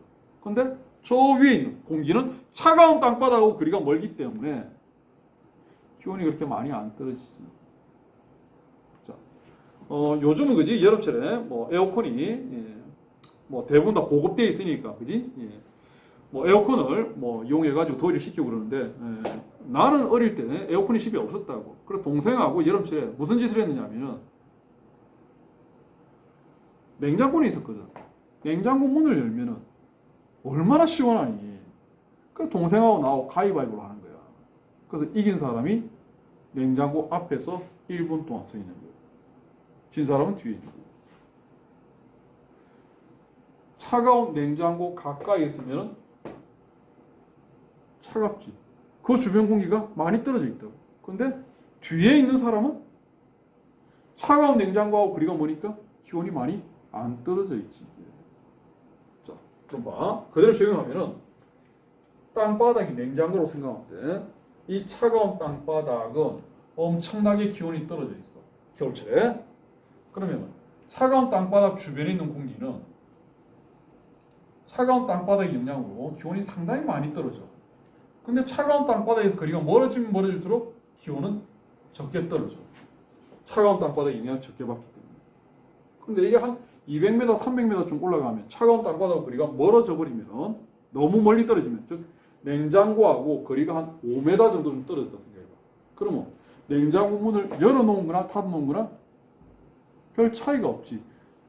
근데 저 위에 있는 공기는 차가운 땅바닥하고 거리가 멀기 때문에 기온이 그렇게 많이 안 떨어지지. 자, 요즘은 그지 여름철에 뭐 에어컨이 뭐 대부분 다 보급되어 있으니까 그지? 뭐 에어컨을 뭐 이용해가지고 더위를 식히고 그러는데 나는 어릴 때 에어컨이 집에 없었다고. 그래서 동생하고 여름철에 무슨 짓을 했느냐면 냉장고는 있었거든. 냉장고 문을 열면은 얼마나 시원하니. 그래서 동생하고 나하고 가위바위보를 하는 거야. 그래서 이긴 사람이 냉장고 앞에서 1분 동안 서 있는 거야. 진 사람은 뒤에 있고. 차가운 냉장고 가까이 있으면 차갑지. 그 주변 공기가 많이 떨어져 있다고. 근데 뒤에 있는 사람은 차가운 냉장고하고 거리가 머니까 기온이 많이 안 떨어져 있지. 자, 그럼 봐. 그대로 적용하면은 땅바닥이 냉장고로 생각할 때 이 차가운 땅바닥은 엄청나게 기온이 떨어져 있어. 겨울철에. 그러면 차가운 땅바닥 주변에 있는 공기는 차가운 땅바닥의 영향으로 기온이 상당히 많이 떨어져. 근데 차가운 땅바닥에서 거리가 멀어지면 멀어질수록 기온은 적게 떨어져. 차가운 땅바닥의 영향을 적게 받기 때문에. 근데 이게 한 200m, 300m 좀 올라가면 차가운 땅바닥과 거리가 멀어져 버리면 너무 멀리 떨어지면 즉 냉장고하고 거리가 한 5m 정도 좀 떨어졌다 생각해봐. 그러면 냉장고 문을 열어놓은 거나 닫아놓은 거나 별 차이가 없지.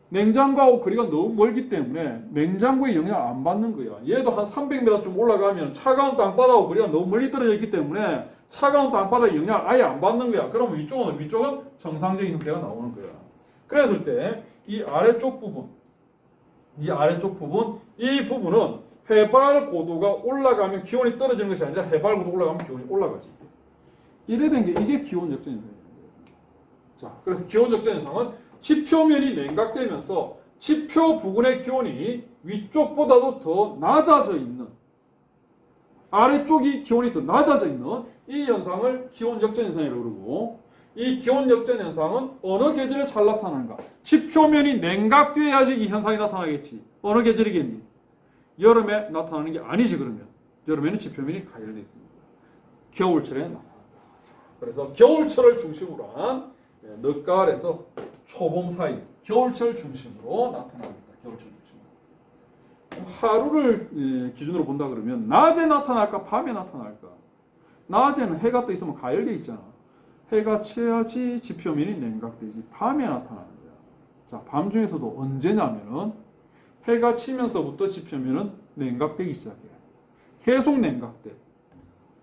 냉장고하고 거리가 너무 멀기 때문에 냉장고에 영향을 안 받는 거야. 얘도 한 300m쯤 올라가면 차가운 땅바닥하고 거리가 너무 멀리 떨어져 있기 때문에 차가운 땅바닥에 영향을 아예 안 받는 거야. 그러면 위쪽은 정상적인 형태가 나오는 거야. 그랬을 때 이 아래쪽 부분, 이 부분은 해발 고도가 올라가면 기온이 떨어지는 것이 아니라 해발 고도 올라가면 기온이 올라가지. 이래 된 게 이게 기온 역전 현상이에요. 자, 그래서 기온 역전 현상은 지표면이 냉각되면서 지표 부근의 기온이 위쪽보다도 더 낮아져 있는, 아래쪽이 기온이 더 낮아져 있는 이 현상을 기온 역전 현상이라고 그러고, 이 기온 역전 현상은 어느 계절에 잘 나타나는가? 지표면이 냉각돼야지 이 현상이 나타나겠지. 어느 계절이겠니? 여름에 나타나는 게 아니지. 그러면 여름에는 지표면이 가열되어 있습니다. 겨울철에 나타난다. 그래서 겨울철을 중심으로 한 늦가을에서 초봄 사이, 겨울철 중심으로 나타납니다. 겨울철 중심으로. 하루를 기준으로 본다 그러면 낮에 나타날까 밤에 나타날까? 낮에는 해가 떠 있으면 가열돼 있잖아. 해가 쳐야지 지표면이 냉각되지. 밤에 나타나는 거야. 자, 밤 중에서도 언제냐면은 해가 치면서부터 지표면은 냉각되기 시작해. 계속 냉각돼.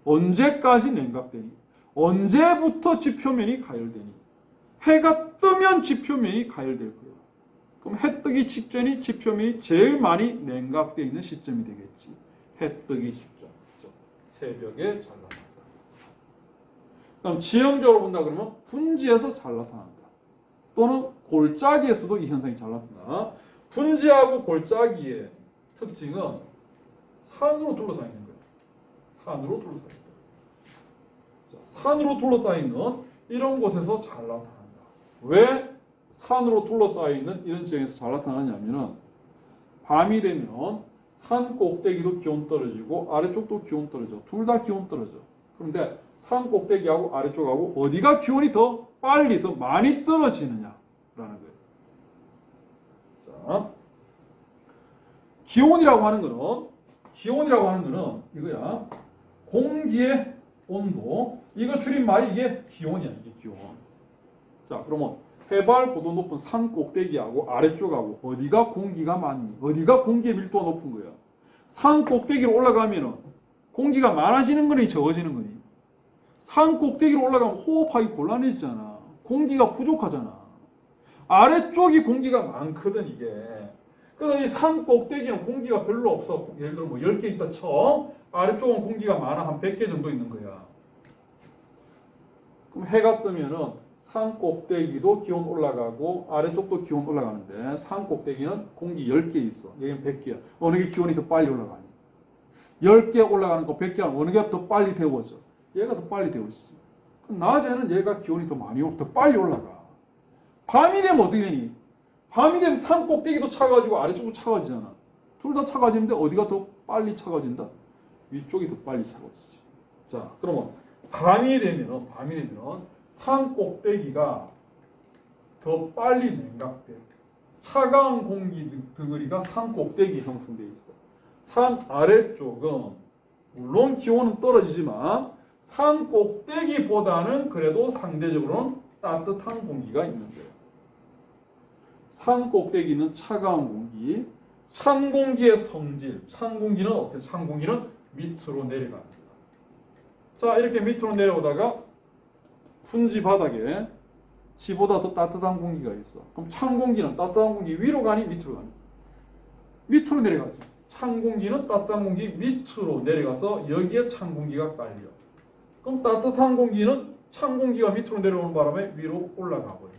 언제까지 냉각되니? 언제부터 지표면이 가열되니? 해가 뜨면 지표면이 가열될 거야. 그럼 해 뜨기 직전이 지표면이 제일 많이 냉각되어 있는 시점이 되겠지. 해 뜨기 직전. 새벽에 잘 나타난다. 그럼 지형적으로 본다 그러면 분지에서 잘 나타난다. 또는 골짜기에서도 이 현상이 잘 나타나. 분지하고 골짜기의 특징은 산으로 둘러싸여 있는 거예요. 산으로 둘러싸여 있다. 산으로 둘러싸여 있는 이런 곳에서 잘 나타난다. 왜 산으로 둘러싸여 있는 이런 지역에서 잘 나타나냐면은 밤이 되면 산 꼭대기도 기온 떨어지고 아래쪽도 기온 떨어져. 둘 다 기온 떨어져. 그런데 산 꼭대기하고 아래쪽하고 어디가 기온이 더 빨리 더 많이 떨어지느냐라는 거예요. 자, 기온이라고 하는 거는 이거야. 공기의 온도. 이거 줄임말이 이게 기온이야. 이게 기온. 자, 그러면 해발 고도 높은 산 꼭대기하고 아래쪽하고 어디가 공기가 많니? 어디가 공기의 밀도가 높은 거야? 산 꼭대기로 올라가면은 공기가 많아지는 거니 적어지는 거니? 산 꼭대기로 올라가면 호흡하기 곤란해지잖아. 공기가 부족하잖아. 아래쪽이 공기가 많거든 이게. 그래서 이 산 꼭대기는 공기가 별로 없어. 예를 들어 뭐 10개 있다 쳐. 아래쪽은 공기가 많아. 한 100개 정도 있는 거야. 그럼 해가 뜨면은 산 꼭대기도 기온 올라가고 아래쪽도 기온 올라가는데 산 꼭대기는 공기 10개 있어. 여기는 100개야. 어느 게 기온이 더 빨리 올라가니? 10개 올라가는 거 100개 하면 어느 게 더 빨리 데워져? 얘가 더 빨리 데워지지. 낮에는 얘가 기온이 더 많이 더 빨리 올라가. 밤이 되면 어떻게 되니? 밤이 되면 산 꼭대기도 차가지고 아래쪽도 차가지잖아. 둘 다 차가지는데 어디가 더 빨리 차가진다? 위쪽이 더 빨리 차가지지. 자, 그러면 밤이 되면 산 꼭대기가 더 빨리 냉각돼. 차가운 공기 덩어리가 산 꼭대기에 형성돼 있어. 산 아래쪽은 물론 기온은 떨어지지만 산 꼭대기보다는 그래도 상대적으로는 따뜻한 공기가 있는 거예요. 산 꼭대기는 차가운 공기, 찬 공기의 성질. 찬 공기는 어떻게? 찬 공기는 밑으로 내려갑니다. 자, 이렇게 밑으로 내려오다가 분지 바닥에 지보다 더 따뜻한 공기가 있어. 그럼 찬 공기는 따뜻한 공기 위로 가니 밑으로 가니? 밑으로 내려가지. 찬 공기는 따뜻한 공기 밑으로 내려가서 여기에 찬 공기가 깔려. 그럼 따뜻한 공기는 찬 공기가 밑으로 내려오는 바람에 위로 올라가 버리지.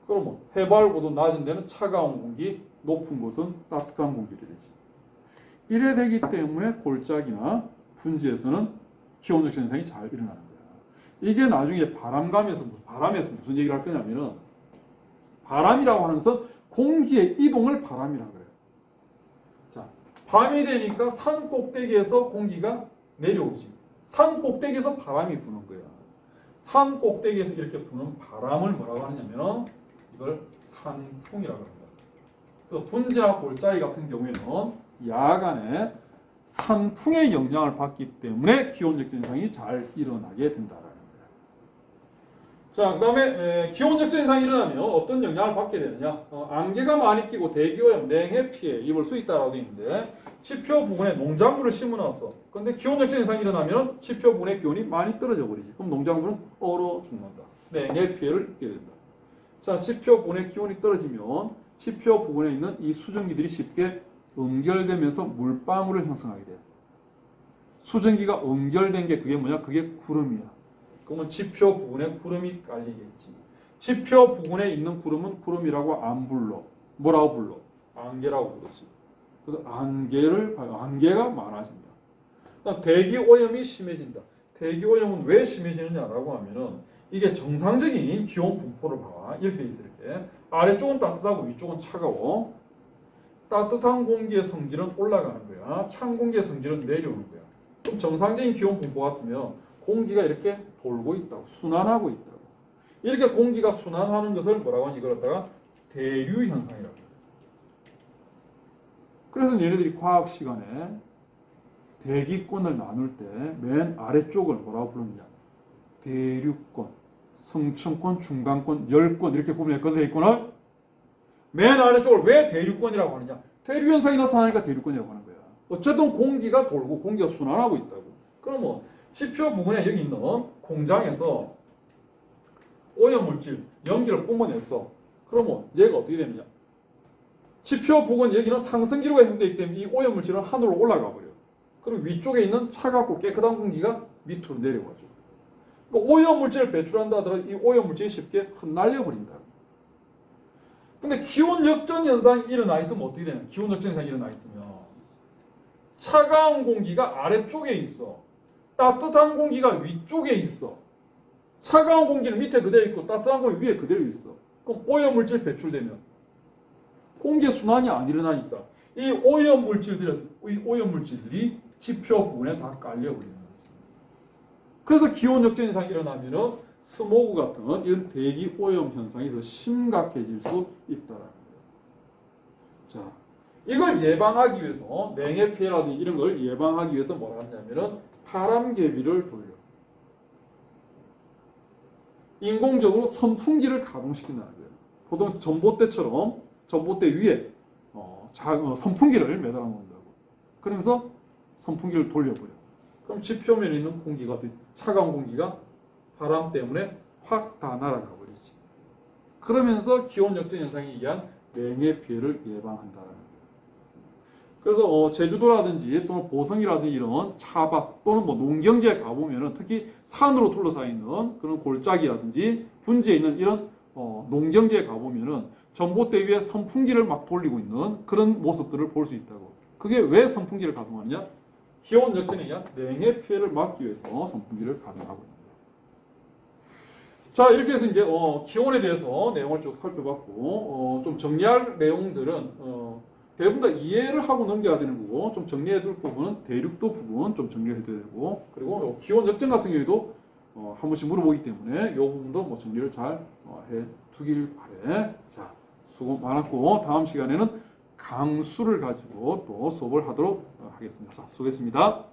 그러면 해발 고도 낮은 데는 차가운 공기, 높은 곳은 따뜻한 공기를 되지. 이래 되기 때문에 골짜기나 분지에서는 기온적 현상이 잘 일어나는 거야. 이게 나중에 바람에서 무슨 얘기를 할 거냐면은 바람이라고 하는 것은 공기의 이동을 바람이라고 그래요. 자, 밤이 되니까 산 꼭대기에서 공기가 내려오지. 산 꼭대기에서 바람이 부는 거야. 산 꼭대기에서 이렇게 부는 바람을 뭐라고 하느냐면 이걸 산풍이라고 합니다. 그래서 분지나 골짜기 같은 경우에는 야간에 산풍의 영향을 받기 때문에 기온적 현상이 잘 일어나게 된다라는 거예요. 자, 그 다음에 기온 적정 현상이 일어나면 어떤 영향을 받게 되느냐. 안개가 많이 끼고 대기오염, 냉해 피해 입을 수 있다라고 되어 있는데 지표 부근에 농작물을 심어놨어. 근데 기온 적정 현상이 일어나면 지표 부근의 기온이 많이 떨어져 버리지. 그럼 농작물은 얼어 죽는다. 냉해 피해를 입게 된다. 자, 지표 부근의 기온이 떨어지면 지표 부근에 있는 이 수증기들이 쉽게 응결되면서 물방울을 형성하게 돼. 수증기가 응결된 게 그게 뭐냐? 그게 구름이야. 그러면 지표 부근에 구름이 깔리겠지. 지표 부근에 있는 구름은 구름이라고 안 불러. 뭐라고 불러? 안개라고 부르지. 그래서 안개가 많아진다. 그다음 대기 오염이 심해진다. 대기 오염은 왜 심해지느냐라고 하면은 이게 정상적인 기온 분포를 봐. 이렇게 돼 있어. 이렇게 아래쪽은 따뜻하고 위쪽은 차가워. 따뜻한 공기의 성질은 올라가는 거야. 찬 공기의 성질은 내려오는 거야. 그럼 정상적인 기온 분포 같으면 공기가 이렇게 돌고 있다고, 순환하고 있다고. 이렇게 공기가 순환하는 것을 뭐라고 하니? 이걸 갖다가 대류 현상이라고 해요. 그래서 얘네들이 과학 시간에 대기권을 나눌 때 맨 아래쪽을 뭐라고 부르느냐? 대류권, 성층권, 중간권, 열권 이렇게 구분했거든. 대기권을 맨 아래쪽을 왜 대류권이라고 하느냐? 대류 현상이 나타나니까 대류권이라고 하는 거야. 어쨌든 공기가 돌고 공기가 순환하고 있다고. 그러면 지표 부근에 여기 있는 공장에서 오염물질, 연기를 뿜어냈어. 그러면 얘가 어떻게 되느냐? 지표 부근 여기는 상승기류가 형성되기 때문에 이 오염물질은 하늘로 올라가 버려. 그리고 위쪽에 있는 차갑고 깨끗한 공기가 밑으로 내려와줘. 그러니까 오염물질을 배출한다 하더라도 이 오염물질이 쉽게 흩날려 버린다. 근데 기온 역전 현상이 일어나 있으면 어떻게 되냐? 기온 역전 현상이 일어나 있으면 차가운 공기가 아래쪽에 있어. 따뜻한 공기가 위쪽에 있어. 차가운 공기는 밑에 그대로 있고 따뜻한 공기 위에 그대로 있어. 그럼 오염물질 배출되면 공기 순환이 안 일어나니까 이 오염물질들이 지표 부분에 다 깔려버리는 거지. 그래서 기온 역전 현상이 일어나면은 스모그 같은 이런 대기 오염 현상이 더 심각해질 수 있다라는 거예요. 자, 이걸 예방하기 위해서 냉해 피해라든지 이런 걸 예방하기 위해서 뭐라 하냐면은 바람개비를 돌려 인공적으로 선풍기를 가동시킨다는 거예요. 보통 전봇대처럼 전봇대 위에 선풍기를 매달아 놓는다고. 그러면서 선풍기를 돌려버려. 그럼 지표면에 있는 공기가 차가운 공기가 바람 때문에 확 다 날아가 버리지. 그러면서 기온 역전 현상에 의한 냉해 피해를 예방한다는 거예요. 그래서 제주도라든지 또는 보성이라든지 이런 차밭 또는 뭐 농경지에 가보면은 특히 산으로 둘러싸여 있는 그런 골짜기라든지 분지에 있는 이런 농경지에 가보면은 전봇대 위에 선풍기를 막 돌리고 있는 그런 모습들을 볼 수 있다고. 그게 왜 선풍기를 가동하느냐? 기온 역전에 의한 냉해 피해를 막기 위해서 선풍기를 가동하고 있습니다. 자, 이렇게 해서 이제 기온에 대해서 내용을 쭉 살펴봤고 좀 정리할 내용들은 대부분 다 이해를 하고 넘겨야 되는 거고 좀 정리해둘 부분은 대륙도 부분 좀 정리해줘야 되고 그리고 기온 역전 같은 경우에도 한 번씩 물어보기 때문에 이 부분도 뭐 정리를 잘 해두길 바래. 자, 수고 많았고 다음 시간에는 강수를 가지고 또 수업을 하도록 하겠습니다. 자, 수고했습니다.